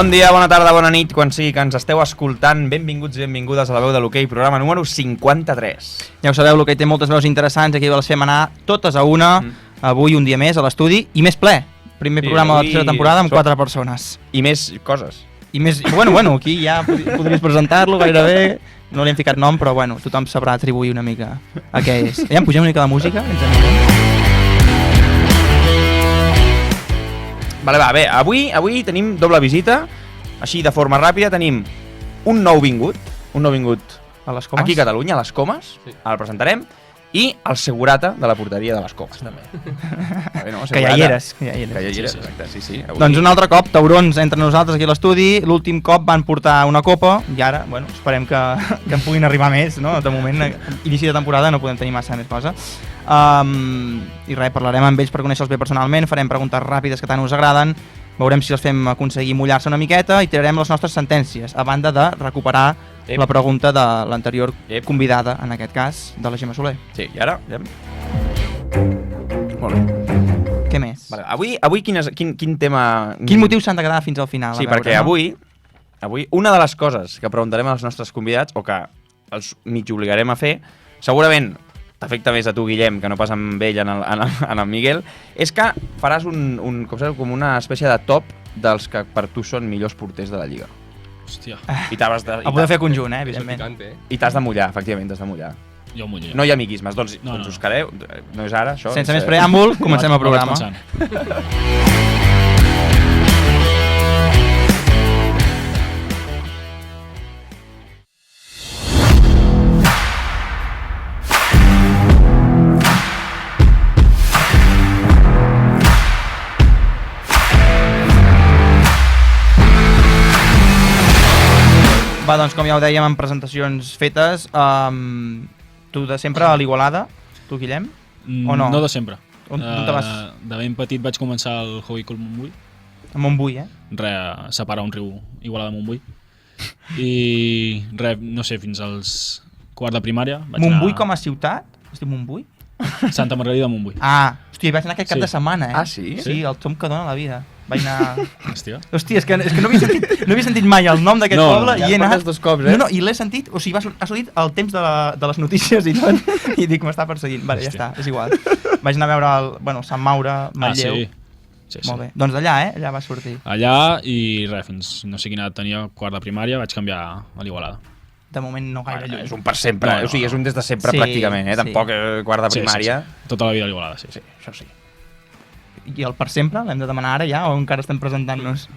Bon dia, bona tarda, bona nit, quan sigui que ens esteu escoltant. Benvinguts i benvingudes a la veu de l'Hoquei, programa número 53. Ja ho sabeu, l'Hoquei té moltes veus interessants, aquí les fem anar totes a una, avui un dia més a l'estudi, i més ple. Primer programa de la tercera temporada amb 4 persones. I més coses. I més, bueno, aquí ja podries presentar-lo gairebé, no li hem ficat nom, però bueno, tothom sabrà atribuir una mica a què és. Ja em pugem una mica de música? Vale, va, bé, avui tenim doble visita, així de forma ràpida, tenim un nou vingut A les Comes? aquí a Catalunya, a les Comes, sí. Ara el presentarem, i el segurata de la porteria de les Comes, també. Bé, no, que ja hi eres. Exacte, sí. Avui... Doncs un altre cop, taurons entre nosaltres aquí a l'estudi, l'últim cop van portar una copa, i ara, bueno, esperem que en puguin arribar més, no? De moment, inici de temporada, no podem tenir massa més cosa. I res, parlarem amb ells per conèixer-los bé personalment, farem preguntes ràpides que tant us agraden, veurem si els fem aconseguir mullar-se una miqueta i tirarem les nostres sentències, a banda de recuperar la pregunta de l'anterior convidada, en aquest cas, de la Gemma Soler. Sí, i ara... Molt bé. Què més? Vale, avui quin tema... Quin motiu s'han de quedar fins al final? Sí, perquè avui una de les coses que preguntarem als nostres convidats, o que els mig obligarem a fer, segurament t'afecta més a tu, Guillem, que no pas amb ell en el Miguel, és que faràs com una espècie de top dels que per tu són millors porters de la Lliga. Hòstia. I t'has de... El podem fer conjunt, evidentment. I t'has de mullar, efectivament, t'has de mullar. Jo mullo. No hi ha amiguismes, doncs us quedeu, no és ara, això. Sense més preàmbul, comencem el programa. Va, doncs com ja ho dèiem en presentacions fetes, tu de sempre a l'Igualada, tu Guillem, o no? No de sempre. On te vas? De ben petit vaig començar el Hockey Club Montbui. A Montbui, Separa un riu, Igualada-Montbui. I no sé, fins als quart de primària. Montbui com a ciutat? Es diu Montbui? Santa Margarida de Montbui. Ah, hòstia, hi vaig anar aquest cap de setmana, Ah, sí? Sí, el tom que dona la vida. Vaig anar... Hòstia, és que no havia sentit mai el nom d'aquest poble i he anat... dos cops, No, i l'he sentit, o sigui, ha sortit el temps de les notícies i tot, i dic, m'està perseguint. Vale, ja està, és igual. Vaig anar a veure Sant Maure, Manlleu... Sí. Molt bé. Doncs allà, allà va sortir. Allà i res, fins no sé quina edat tenia, quart de primària, vaig canviar a l'Igualada. De moment no gaire lluny. És un per sempre, o sigui, és un des de sempre pràcticament, tampoc quart de primària. Sí. Tota la vida a l'Igualada, sí. Això sí. I el per sempre l'hem de demanar ara ja o encara estem presentant-nos?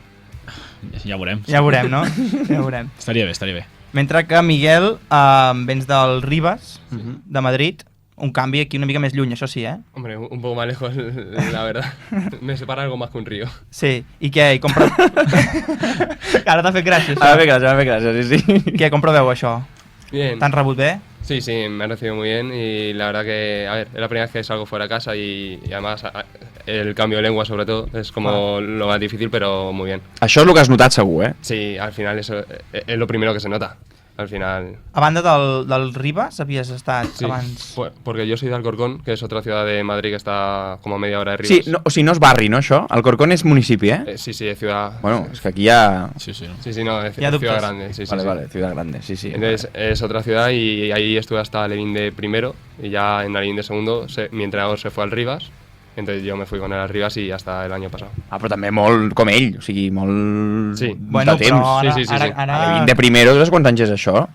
Ja veurem. Ja veurem, no? Ja veurem. Estaria bé. Mentre que Miguel, vens del Rivas, de Madrid, un canvi aquí una mica més lluny, això sí, Hombre, un poco más lejos, la verdad. Me separa algo más que un río. Sí, i què? I compra... Ara t'ha fet gràcia, això. M'ha fet gràcia, sí. Què, com proveu això? Bien. T'han rebut bé? Sí, me han recibido muy bien y la verdad que, a ver, es la primera vez que salgo fuera de casa y además el cambio de lengua sobre todo es como lo más difícil, pero muy bien. Això és el que has notat segur, Sí, al final eso es lo primero que se nota. Al final... A banda del Rivas, havies estat abans... Porque yo soy de Alcorcón, que es otra ciudad de Madrid que está como a media hora de Rivas. Sí, o sigui, no és barri, no, això? Alcorcón és municipi, Sí, es ciudad... Bueno, es que aquí ya... Sí, no, es ciudad grande. Sí, vale, ciudad grande, sí. Entonces es otra ciudad y ahí estuve hasta Alevín de primero y ya en Alevín de segundo mi entrenador se fue al Rivas. Entonces yo me fui con él a Rivas y hasta el año pasado. Ah, però també molt com ell, o sigui, molt bueno, de temps. Sí. Ara... De primero, saps quants anys és això?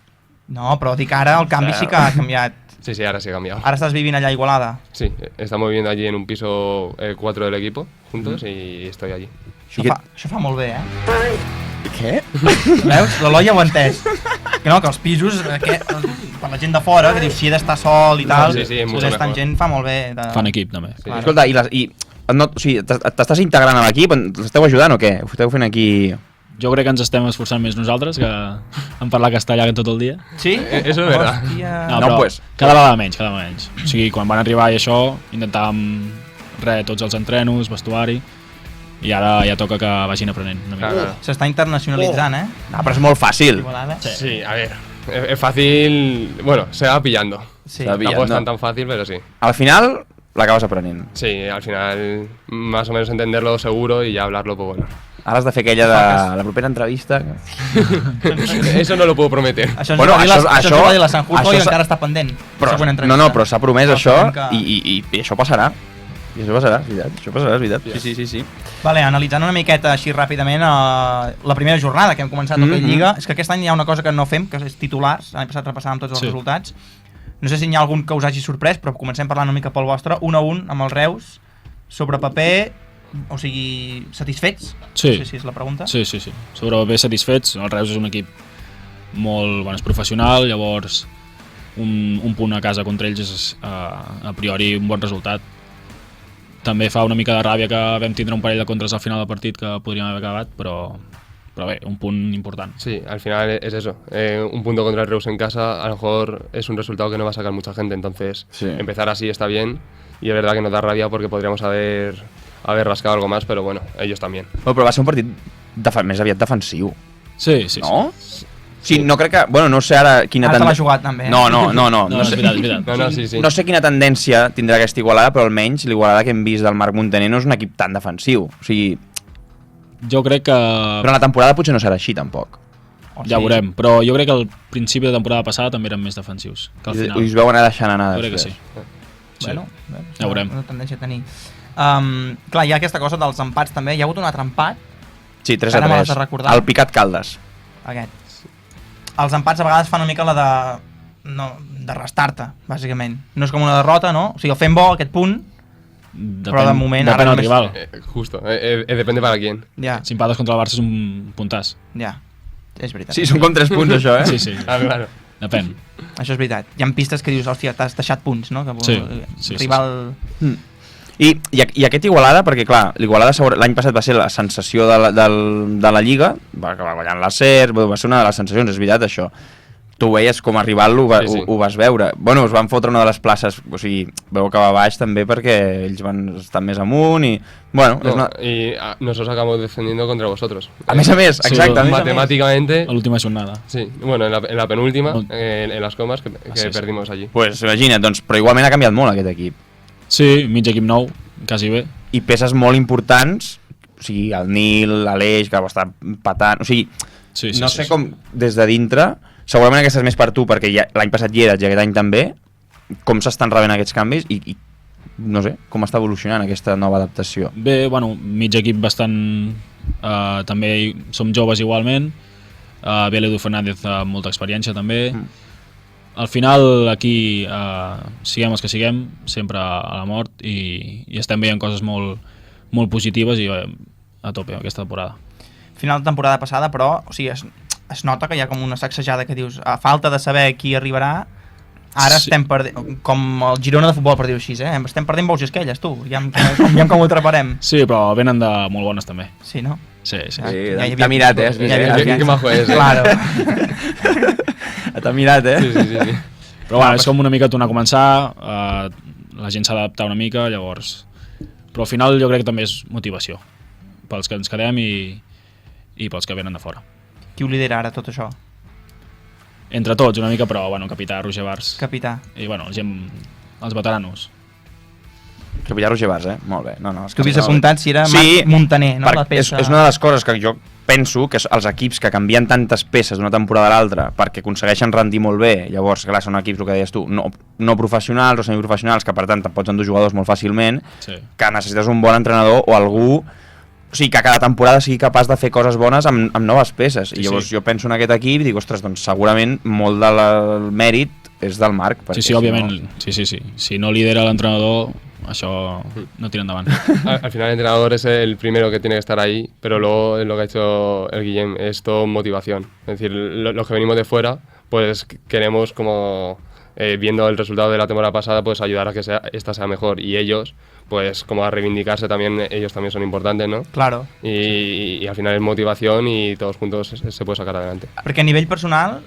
No, però dic ara el canvi sí que ha canviat. Sí, ahora sí ha cambiado. Ara estàs vivint allà a Igualada? Sí, estamos viviendo allí en un piso 4 del equipo, juntos, y estoy allí. Això fa molt bé, Què? Veus? L'Eloi ja ho ha entès. Que no, que els pisos, per la gent de fora, que diu si he d'estar sol i tal, poder estar amb gent fa molt bé. Fan equip, també. Sí. Escolta, t'estàs integrant a l'equip? L'esteu ajudant o què? Ho esteu fent aquí... Jo crec que ens estem esforçant més nosaltres que en parlar castellà tot el dia. Sí? Eso es verdad. No, però cada vegada menys. O sigui, quan van arribar i això, intentàvem tots els entrenos, vestuari, i ara ja toca que vagin aprenent una mica. S'està internacionalitzant, No, però és molt fàcil. Sí, a ver, es fácil, bueno, se va pillando. Sí. Tampoco es tan fácil, pero sí. Al final, l'acabes aprenent. Sí, al final más o menos entenderlo seguro y ya hablarlo, pues bueno. Ara has de fer aquella de la propera entrevista. Eso no lo puedo prometer. Això ens Bueno, ho va dir això- això ens ho va dir la Sanjurjo això i s'ha- encara està pendent. Però, Següent no, entrevista. no, però s'ha promès Però això sabem que- i això passarà. I això passarà, és veritat. Això passarà, és veritat. Sí. Vale, analitzant una miqueta així ràpidament la primera jornada que hem començat a Lliga, és que aquest any hi ha una cosa que no fem, que és titulars. L'any passat repassàvem tots els Sí. resultats. No sé si n'hi ha algun que us hagi sorprès, però comencem parlant una mica pel vostre. 1-1 amb el Reus, sobre paper, o sigui, satisfets? Sí. No sé si és la pregunta. Sí. Sobre paper satisfets. El Reus és un equip molt és professional, llavors un punt a casa contra ells és a priori un bon resultat. També fa una mica de ràbia que vam tindre un parell de contres al final del partit que podríem haver acabat, però bé, un punt important. Sí, al final es eso. Un punto contra el Reus en casa, a lo mejor es un resultado que no va a sacar mucha gente, entonces Sí. empezar así está bien. Y es verdad que nos da rabia porque podríamos haber rascado algo más, pero bueno, ellos también. Bueno, però va ser un partit més aviat defensiu, Sí. no? Sí, no crec que... Bueno, no sé ara quina Ara te l'ha jugat també. No No, és sé. veritat. No, sí. No sé quina tendència tindrà aquesta Igualada, però almenys l'Igualada que hem vist del Marc Montaner no és un equip tan defensiu. O sigui, Jo crec que... però en la temporada potser no serà així, tampoc. O Ja sigui, veurem, però jo crec que al principi de temporada passada també eren més defensius que al final. Us veu anar deixant anar Jo crec que després. sí. Bueno, Ja veurem. Una tendència a tenir. Clar, hi ha aquesta cosa dels empats també. Hi ha hagut un altre empat, Sí, 3 Ara a me l'has 3. de recordar. El Picat Caldes. aquest. Els empats a vegades fan una mica la de restar-te, bàsicament. No és com una derrota, no? O sigui, el fem bo, aquest punt, però de moment depèn ara del només- rival. Justo, depende para quién. ja, Si empates contra el Barça és un puntàs. ja. És veritat. Sí, són com 3 punts, això, eh? Sí. Claro. Depèn. Això és veritat. Hi ha pistes que dius, hòstia, t'has deixat punts, no? Que Sí, rival... I aquest Igualada, perquè clar, l'Igualada l'any passat va ser la sensació de la Lliga, va acabar guanyant la SER, va ser una de les sensacions, és veritat això. Tu ho veies com a rival, Sí. ho vas veure. Bueno, es van fotre una de les places, o sigui, veu acabar baix també perquè ells van estar més amunt i... Bueno, és una... Y nosotros acabamos defendiendo contra vosotros. A més, Sí, exacte. a més. Matemáticamente, A l'última jornada. sí. Bueno, en la penúltima, Molt. en las comas, que Sí. perdimos allí. Pues imagina't, doncs, però igualment ha canviat molt aquest equip. Sí, mig equip nou, quasi bé. I peces molt importants, o sigui, el Nil, l'Aleix, que ho està patant... O sigui, Sí, no sé com, des de dintre, segurament aquesta és més per tu, perquè l'any passat hi eres i aquest any també, com s'estan rebent aquests canvis i no sé, com està evolucionant aquesta nova adaptació. Bé, bueno, mig equip bastant... també som joves igualment. Ve l'Edu Fernández amb molta experiència també. Al final aquí siguem els que siguem, sempre a la mort i estem veient coses molt, molt positives i a tope aquesta temporada. Final de temporada passada, però, o sigui, es nota que hi ha com una sacsejada que dius, a falta de saber qui arribarà, ara Sí. estem perdent, com el Girona de futbol, per dir-ho així, estem perdent bous i esquelles, tu, ja com ho atraparem. Sí, però venen de molt bones també. Sí, no? Sí. T'ha mirat, has vist? Qué majo es, Claro. T'ha mirat, Sí. Però bueno, és com una mica tornar a començar, la gent s'ha d'adaptar una mica, llavors... Però al final jo crec que també és motivació pels que ens quedem i pels que venen de fora. Qui ho lidera ara, tot això? Entre tots una mica, però bueno, capità Roger Bars Capità. i bueno, els veteranos. Capità Roger Bars, molt bé. No, Tu havies apuntat si era Marc Montaner, no? La peça... és una de les coses que jo penso que els equips que canvien tantes peces d'una temporada a l'altra perquè aconsegueixen rendir molt bé, llavors, clar, són equips, el que deies tu, no professionals o semiprofessionals, que per tant te'n pots endur jugadors molt fàcilment, Sí. que necessites un bon entrenador o algú, o sigui, que cada temporada sigui capaç de fer coses bones amb noves peces. Sí, I llavors sí. jo penso en aquest equip i dic, ostres, doncs segurament molt del mèrit és del Marc. Sí, sí, òbviament. Sí. Si no lidera l'entrenador, això no tira endavant. Al final el entrenador es el primero que tiene que estar ahí, pero luego lo que ha hecho el Guillem es todo motivación. Es decir, los que venimos de fuera, pues queremos como, viendo el resultado de la temporada pasada, pues ayudar a que esta sea mejor. Y ellos, pues como a reivindicarse también, ellos también son importantes, ¿no? Claro. Y al final es motivación y todos juntos se puede sacar adelante. Perquè a nivell personal,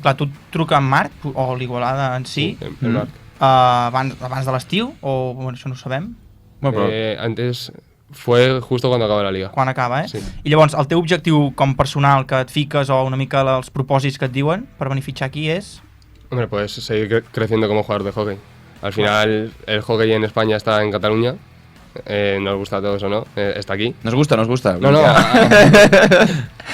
clar, tu truca amb Marc, o l'Igualada en si, El Marc. abans de l'estiu, o bueno, això no ho sabem, Bueno, Antes fue justo cuando acabó la liga. quan acaba, Sí. I llavors, el teu objectiu com personal que et fiques o una mica els propòsits que et diuen per venir a fitxar aquí és... Hombre, pues seguir creciendo como jugador de hockey. Al final, el hockey en España está en Cataluña. Nos gusta a todos o no, está aquí. Nos gusta, nos gusta. No,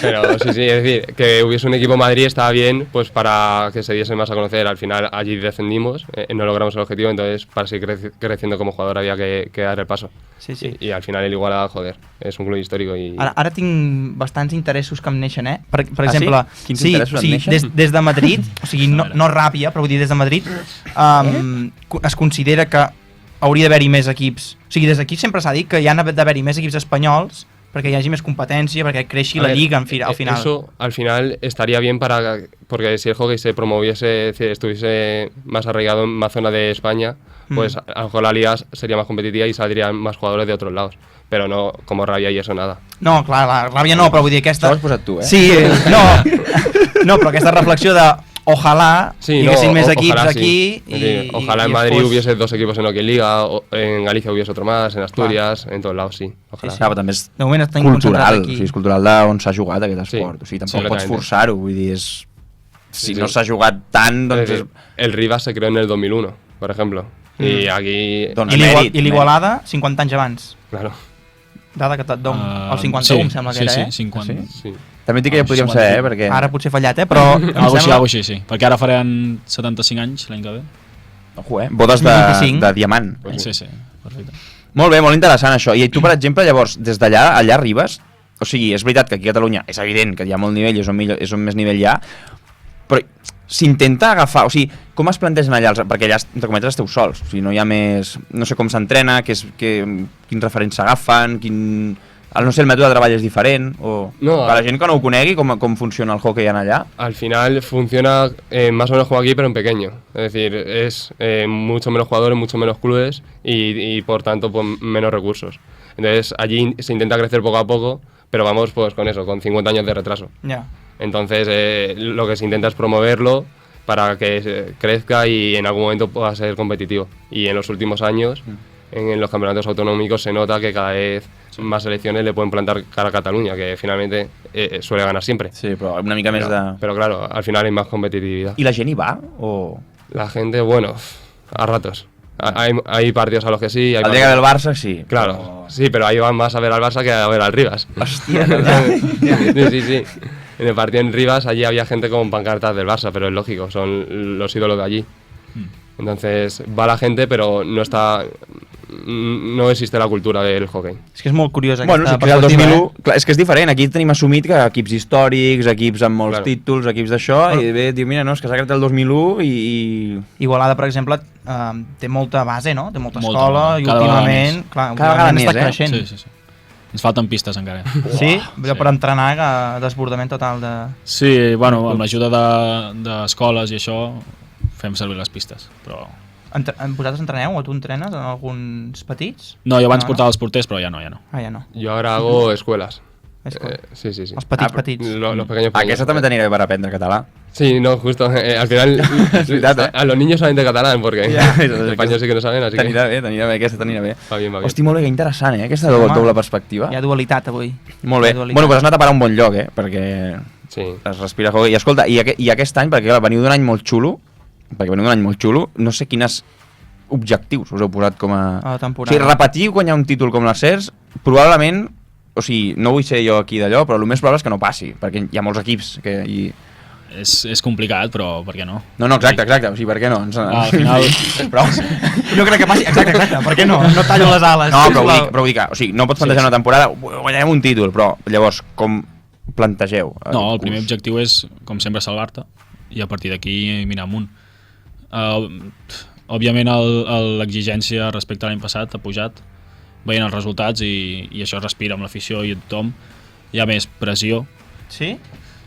pero sí, es decir, que hubiese un equipo en Madrid estaba bien, pues para que se diese más a conocer. Al final allí descendimos, no logramos el objetivo, entonces para seguir creciendo como jugador había que dar el paso. Sí, sí. I al final el Igualada, joder, és un club històric i... Ara tinc bastants interessos que em neixen, Per Ah, exemple, sí? Quins interessos et neixen? des de Madrid, o sigui, no ràbia, però vull dir des de Madrid, es considera que hauria d'haver-hi més equips. O sigui, des d'aquí sempre s'ha dit que hi ha d'haver-hi més equips espanyols perquè hi hagi més competència, perquè creixi la lliga al final. Eso al final estaría bien porque si el hockey se promoviese, estuviese más arraigado en más zona de España, pues a lo mejor la liga sería más competitiva y saldrían más jugadores de otros lados. Pero no, como rabia y eso, nada. No, clar, la ràbia no, però vull dir aquesta... T'ho has posat tu, Sí, no, però aquesta reflexió de ojalá hubiesen més equips aquí ojalá en Madrid hubiese 2 equipos en Hockey Liga, en Galicia hubiese otro más, en Asturias, en todos lados, sí. Ojalá. Sí, però també és de moment estem cultural, aquí. O sigui, és cultural d'on s'ha jugat aquest esport. O sigui, tampoc pots forçar-ho, vull dir, si no s'ha jugat tant, doncs... El Rivas se creó en el 2001, por ejemplo. Y aquí... I l'Igualada, 50 anys abans. Claro. Dada que et dono el 51, em sembla que era, Sí, 50. Sí. També dic que ja podríem saber, perquè... Ara potser he fallat, però... Algo així, sí. Perquè ara faran 75 anys l'any que ve. Ojo, bodes de diamant. Sí, perfecte. Molt bé, molt interessant això. I tu, per exemple, llavors, des d'allà, allà arribes... O sigui, és veritat que aquí a Catalunya és evident que hi ha molt nivell i és on més nivell hi ha, però s'intenta agafar... O sigui, com es plantegen allà? Perquè allà, entre cometes, esteu sols. O sigui, no hi ha més... No sé com s'entrena, quins referents s'agafen, no sé, el mètode de treball és diferent, o... No, per la gent que no ho conegui, com funciona el hockey allà? Al final funciona más o menos como aquí, pero en pequeño. Es decir, es mucho menos jugadores, mucho menos clubes y por tanto pues, menos recursos. Entonces allí se intenta crecer poco a poco, pero vamos pues con eso, con 50 años de retraso. Ya. Entonces lo que se intenta es promoverlo para que crezca y en algún momento pueda ser competitivo. Y en los últimos años, en los campeonatos autonómicos, se nota que cada vez más selecciones le pueden plantar cara a Cataluña, que finalmente suele ganar siempre. Sí, però una mica més de... Pero claro, al final hay más competitividad. ¿Y la gent hi va? O... La gente, bueno, a ratos. Hay partidos a los que sí. Al día del Barça, sí. Claro, sí, pero ahí van más a ver al Barça que a ver al Rivas. Hostia, sí. En el partido en Rivas, allí había gente con pancartas del Barça, pero es lógico, son los ídolos de allí. Entonces va la gente, pero no existe la cultura del hockey. És que és molt curiós bueno, aquesta perspectiva. El 2001, clar, és que és diferent. Aquí tenim assumit que equips històrics, equips amb molts títols, equips d'això, i bé, diu, mira, no, és que s'ha creat el 2001 i... Igualada, per exemple, té molta base, no? Té molta escola i últimament... Cada vegada més, està creixent. Sí. Ens falten pistes encara. Sí? Per entrenar, desbordament total de... Sí, bueno, amb l'ajuda d'escoles i això fem servir les pistes, però... ¿Vosaltres entreneu o tu entrenes en alguns petits? No, jo abans portava els porters, però ja no. Ah, ja no. Yo ahora hago escuelas. Sí. Els petits. Los pequeños. Aquesta també t'anirà bé per aprendre català. Sí, no, justo. Al final, a los niños saben de catalán, porque los españoles sí que no saben, así que... T'anirà bé, aquesta t'anirà bé. Va bien. Hosti, molt bé, que interessant, aquesta doble perspectiva. Hi ha dualitat avui. Molt bé. Bueno, pues has anat a parar un bon lloc, perquè es respira hockey. I escolta, i aquest any, perquè veniu d'un any molt xulo, no sé quines objectius us heu posat com a temporada. O sigui, repetir quan hi ha un títol com l'Acers, probablement, o sigui, no vull ser jo aquí d'allò, però el més probable és que no passi, perquè hi ha molts equips que... És complicat, però per què no? No, exacte, o sigui, per què no? Al final... Però... Jo crec que passi, exacte, per què no? No tallo les ales. No, però vull dir que, o sigui, no pots plantejar una temporada, guanyarem un títol, però llavors, com plantegeu? No, el primer objectiu és, com sempre, salvar-te, i a partir d'aquí mirar amunt. Òbviament l'exigència respecte a l'any passat ha pujat, veient els resultats i això es respira amb l'afició i tothom. Hi ha més pressió. Sí?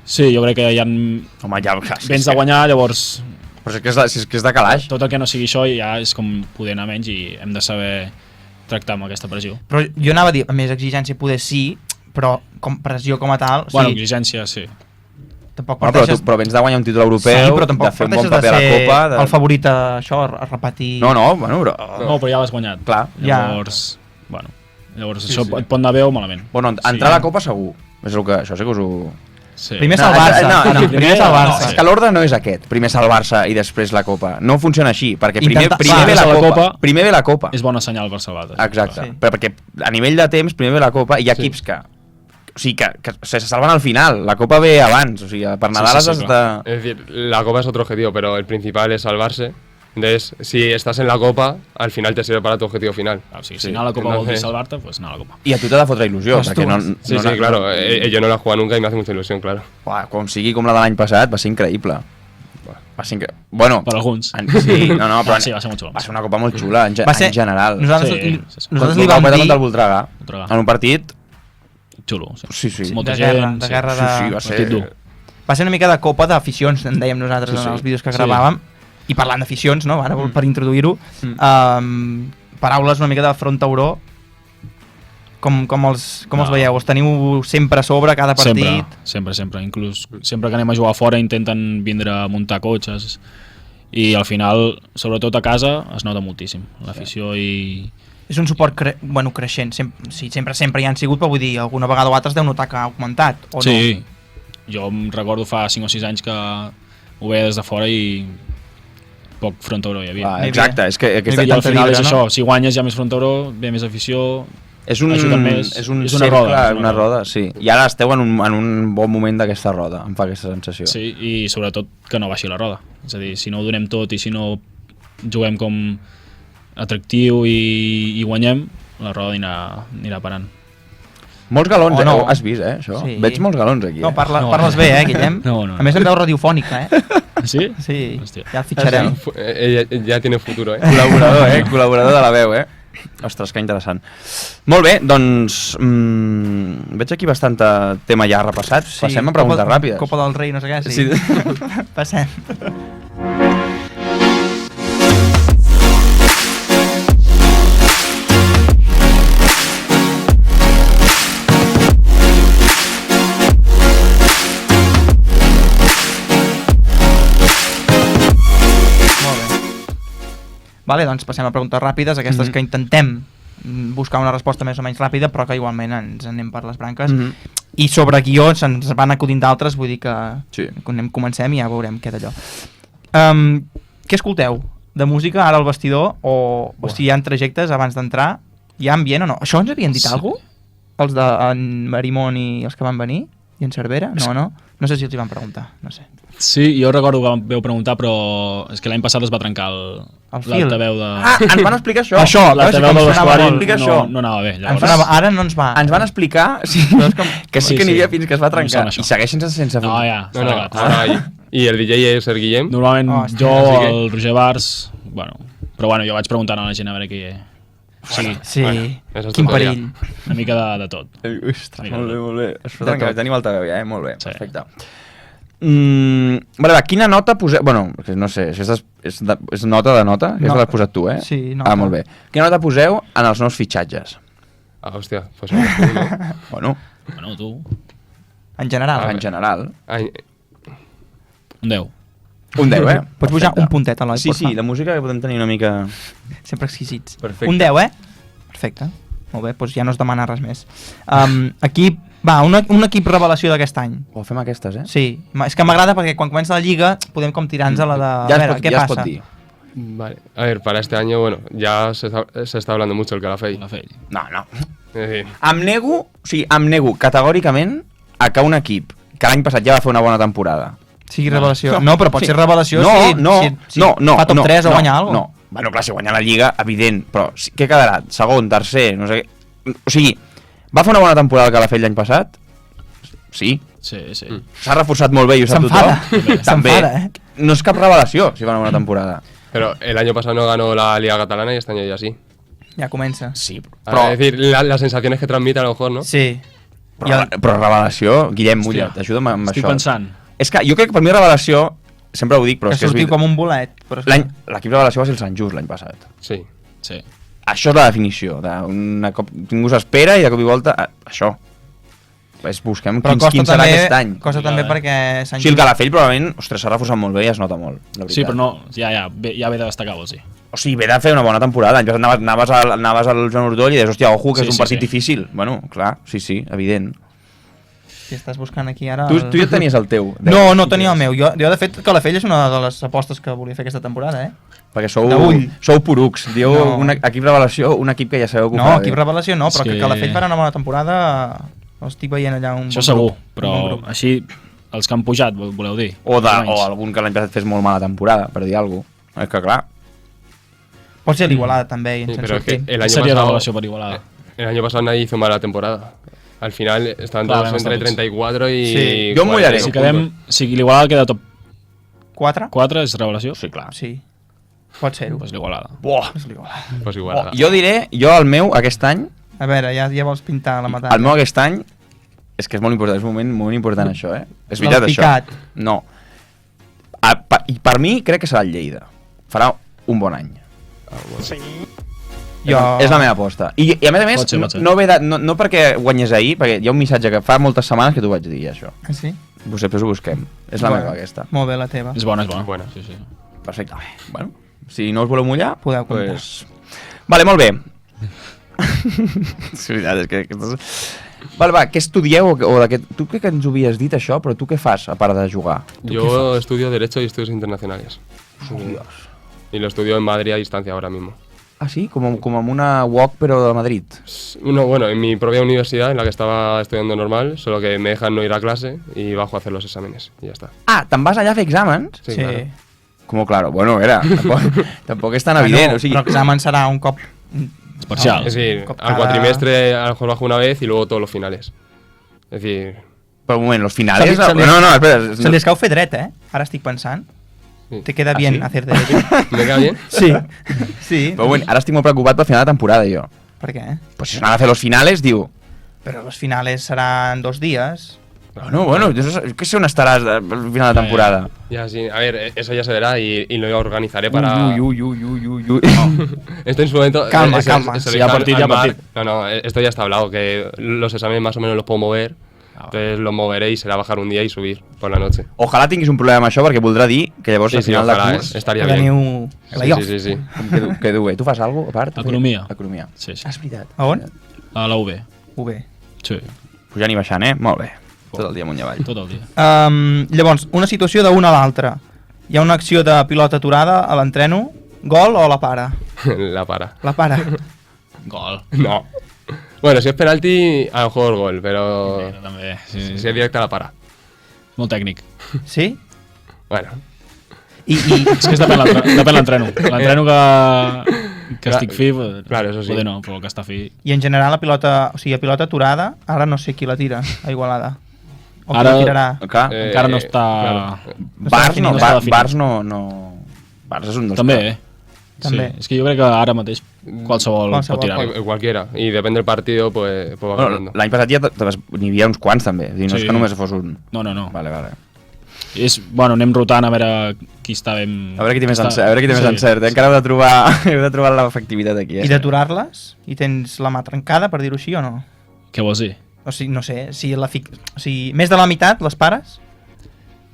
Sí, jo crec que hi ha... Home, ja... Vens de guanyar, llavors... Però és que és de calaix. Tot el que no sigui això ja és com poder anar menys i hem de saber tractar amb aquesta pressió. Però jo anava a dir, més exigència poder sí, però com pressió com a tal... Bueno, exigència sí. Però vens de guanyar un títol europeu, però de fer un bon paper a la Copa... El favorit a això, a repetir... No, bueno, però... No, però ja l'has guanyat. Clar. Llavors, això et pot anar bé o malament. Bueno, entrar a la Copa segur. Això sí que us ho... Sí. Primer salvar-se. Primer salvar-se. És que l'ordre no és aquest, primer salvar-se i després la Copa. No funciona així, perquè Intentar- primer ve clar, la la Copa. Copa Primer ve la Copa. És bona senyal per salvar-te. Exacte, Sí. però perquè a nivell de temps primer ve la Copa i hi ha equips que... O sigui, que se salven al final, la Copa ve abans, o sigui, per Nadal sí, has de... Es decir, la Copa es otro objetivo, pero el principal es salvarse. Entonces, si estás en la Copa, al final te sirve para tu objetivo final. O sigui, si anar a la Copa vol dir Entonces- salvar-te, doncs anar a la Copa. I a tu t'ha de fotre il·lusió, Costums. perquè no... Sí, no sí, claro. Yo no la he jugado nunca y me hace mucha ilusión, claro. Uah, com sigui com la de l'any passat, va ser increïble. Va ser Bueno, Per alguns. sí, no, però Sí, va ser molt xulo. va ser una copa molt xula, en Va ser- en general. Nosaltres, Sí, sí. nosaltres li vam dir... dir... del Voltregà, Voltregà. en un partit... Xulo. Sí. Sí, sí. Molta de guerra, gent, de sí. guerra Sí, de... sí, va ser... Partit dur. Va ser una mica de copa d'aficions, en dèiem nosaltres Sí, sí. en els vídeos que Sí. gravàvem. I parlant d'aficions, no? Ara per introduir-ho, paraules una mica de front tauró. Com els veieu? Els teniu sempre a sobre cada partit? Sempre. Inclús sempre que anem a jugar fora intenten vindre a muntar cotxes i al final, sobretot a casa, es nota moltíssim l'afició i... És un suport creixent. Sempre hi han sigut, però vull dir, alguna vegada o altra es deu notar que ha augmentat, o Sí, jo em recordo fa 5 o 6 anys que ho veia des de fora i poc front tauró hi havia. Exacte, és que aquesta... I al final és no? això, si guanyes hi ha més front tauró, ve més afició... És un, ajuden més. és un És una cercle, roda, és una roda, sí. I ara esteu en un bon moment d'aquesta roda, em fa aquesta sensació. Sí, i sobretot que no baixi la roda. És a dir, si no ho donem tot i si no juguem com atractiu i guanyem, la roda anirà parant. Molts galons, O no. Has vist, això? Sí. Veig molts galons aquí. No, parles bé, Guillem? No. A més em veu radiofònica, Sí? Sí, Hòstia. ja el fitxarem. Ella ya tiene futuro, ¿eh? Col·laborador, col·laborador de la veu, Ostres, que interessant. Molt bé, doncs... veig aquí bastant tema ja repassat. Passem a preguntes ràpides. Copa del Rei, no sé què, sí. Passem. Vale, doncs passem a preguntes ràpides, aquestes que intentem buscar una resposta més o menys ràpida, però que igualment ens anem per les branques. I sobre guió se'ns van acudint d'altres, vull dir que Sí. comencem i ja veurem què d'allò. Què escolteu? De música ara al vestidor? O si hi ha trajectes abans d'entrar? Hi ha ambient o no? Això ens havien dit Sí. alguna cosa? Els d'en Marimón i els que van venir? I en Cervera? No? No sé si els hi van preguntar, no sé. Sí, jo recordo que vam preguntar, però és que l'any passat es va trencar fil. l'altaveu de... Ah, ens van explicar això. Això, l'altaveu com del sonava vestuari molt. explica això. no anava bé. Ens Llavors, sonava, ara no ens va. Ens van explicar que sí que n'hi havia fins que es va trencar. sona això. I segueixen sense No, ja, No, està no, arreglat. ahora y el DJ es el Guillem. Normalment Hòstia, jo, així que- el Roger Bars, bueno, però bueno, jo vaig preguntant a la gent a veure què... Sí, Sí, Bueno, esa és quin tonteria. perill. una mica de tot. Ostres, molt bé, molt bé. Es De trencar, tot. tenim altaveu ja, molt bé, Sí. perfecte. Vale, va, quina nota poseu... Bueno, que no sé, això és nota de nota? Aquesta No. l'has posat tu, Sí, nota. Ah, molt bé. Quina nota poseu en els nous fitxatges? Ah, hostia, pues eres tú, ¿no? Bueno, Bueno, tu, En general. en general. Ay, un 10. Un 10, Pots pujar Perfecte. un puntet, Eloi, Sí, porfa. sí, la música que podem tenir una mica... Sempre exquisits. Perfecte. Un 10, Perfecte. Molt bé, doncs ja no es demana res més. Equip, un equip revelació d'aquest any. O fem aquestes, Sí, és que m'agrada perquè quan comença la Lliga podem com tirar-nos a la de... Ja a veure, es què pot passa? dir. vale. A ver, para este año, bueno, ya se está hablando mucho del Calafell. La feina. No, no. Es decir, Em nego categòricament a que un equip que l'any passat ja va fer una bona temporada. Sigui revelació. No, però pot Sí. ser revelació No, si no, fa top 3 o guanya alguna No, bueno, clar, si guanya la Lliga, evident, però què quedarà? Segon, tercer, no sé què... O sigui, va fer una bona temporada el Calafell l'any passat? Sí. Sí, sí. S'ha reforçat molt bé i ho sap tothom? S'enfada. També. S'enfada, No és cap revelació si fa una bona temporada. pero el año pasado no ganó la Liga Catalana y este año ya sí. Ja comença. Sí, Ahora, es decir, las sensaciones que transmite a lo mejor, ¿no? Sí. però revelació, Guillem Hòstia, Mullat, ajuda'm amb estic això. pensant. És que jo crec que per mi revelació, sempre ho dic, però Que és que és sortiu veritat. com un bolet. Però és que- L'equip revelació va ser el Sant Just l'any passat. Sí. Sí. Això és la definició, d'un cop ningú s'espera i de cop i volta, això. Pues busquem Però quin serà aquest any. costa també perquè Sant Sí, el Calafell probablement, ostres, s'ha reforçat molt bé i es nota molt, la veritat. Sí, però no, ja ve de destacar, vols dir. O sigui, ve de fer una bona temporada. L'any passat anaves al Joan Ordoll i deies, hòstia, ojo, que Sí, és un sí, partit sí. difícil. Bueno, clar, sí, evident. Si estàs buscant aquí ara... Tu ja tenies el teu. No tenia el meu. Jo, de fet, Calafell és una de les apostes que volia fer aquesta temporada, Perquè D'ull. sou porucs. Dieu un equip revelació, un equip que ja sabeu que ho No, farà equip bé. revelació no, però És que que- Calafell farà una bona temporada, l'estic veient allà un Això bon segur, grup, un però bon grup. així, els que han pujat, voleu dir? O Anys. algun que l'any passat fes molt mala temporada, per dir alguna cosa. És que clar, Pot ser l'Igualada també, i ens Sí, en pero es que sortim. el año Seria pasado, revelació per Igualada. el año pasado nadie hizo mala temporada. Al final estaban Claro, todos hemos entre estado 34 y... Sí. Yo muy 42 haré. Si, puntos. si l'Igualada queda top 4? 4, és revelació? sí, clar. Sí. Pot ser-ho. Pues l'Igualada. Buah. És l'Igualada. Pues igual. Jo diré, el meu aquest any, A veure, ja vols pintar la medalla. el meu aquest any, és que és molt important, és un moment molt important això, És veritat L'has això. picat. No. I per mi crec que serà el Lleida. Farà un bon any. És la meva aposta. I a més, Pot ser. no perquè guanyés ahir, perquè hi ha un missatge que fa moltes setmanes que t'ho vaig dir, això. Ah, sí? Després ho busquem. És la Bueno, meva, aquesta. Molt bé, la teva. És bona, és bona. Bona. Sí, sí. Perfecte. Bueno, si no us voleu mullar, Podeu comptar. pues... Vale, molt bé. És veritat, és que... Vale, va, què estudieu? O de què... Tu crec que ens ho havies dit, això, però tu què fas, a part de jugar? Yo estudio Derecho y Estudios Internacionales. Y lo estudio en Madrid a distancia ahora mismo. Ah, sí? Com amb una UOC, però de Madrid. Bueno, en mi propia universidad, en la que estaba estudiando normal, solo que me dejan no ir a clase y bajo a hacer los exámenes. Y ya está. Ah, te'n vas allà a fer exàmens? Sí, claro. Com, claro, bueno, era, tampoc és tan evident, o sigui... Però l'examen serà un cop... És parcial. Es decir, Cada- al cuatrimestre a lo mejor bajo una vez y luego todos los finales. Es decir, Però un moment, los finales... Se li- No, espera. Se li escau fer dret, Ara estic pensant. Sí. Te queda Ah, bien sí? hacer derecho. ¿me queda bien? Sí. Sí. Però un moment, ara estic molt preocupat pel final de temporada, jo. Per què? Pues si s'han de fer los finales, diu... Però los finales seran 2 dies. Bueno, yo qué sé on estaràs al final de temporada. Ya, sí. A ver, eso ya se verá y lo organizaré para... Uy. Esto en su momento... Calma, calma. se Si lo ya dije partit, al ya Marc. partit. No, esto ya está hablado, que los exámenes más o menos los puedo mover. Entonces los moveré y será bajar un día y subir por la noche. Ojalà tinguis un problema amb això, perquè voldrà dir que llavors Sí, al sí, final de ojalá, curs... estaría Que bien. teniu Sí, playoff. sí, sí. Que dur, Tu fas alguna cosa a part? Economia. Economia. Sí, sí. Ah, és veritat. A on? A la UB. UB. Sí, Pujant i baixant, Molt bé. Tot el dia amunt i avall. tot el dia. Llavors, una situació d'una a l'altra. Hi ha una acció de pilota aturada a l'entreno. Gol o la para? La para. La para. Gol. No. Bueno, si es penalti, a lo mejor gol, pero També, si sí. es directa, la para. Molt tècnic. Sí? Bueno, I És que depèn l'entreno. L'entreno que estic fi, Claro, eso sí. poder no, però el que està fi... en general la pilota, o sigui, a pilota aturada, ara no sé qui la tira a Igualada. O qui Ara- la tirarà. Clar, Encara no està... claro. Bars no, no està definit. Bars no... Bars és un dels... També, que- També. Sí, és que jo crec que ara mateix qualsevol Qualsevol pot tirar. Cualquiera. Y depende del partido, pues va Bueno, cambiando. l'any passat ja n'hi havia uns quants també, és a dir, no és Sí. que només fos un. No. Vale. Bueno, anem rotant a veure qui està ben... A veure qui té més està- encert, Sí. encert. Encara heu de trobar l'efectivitat aquí. I d'aturar-les? I tens la mà trencada, per dir-ho així, o no? Què vols dir? O sigui, no sé, si o sigui, més de la meitat les pares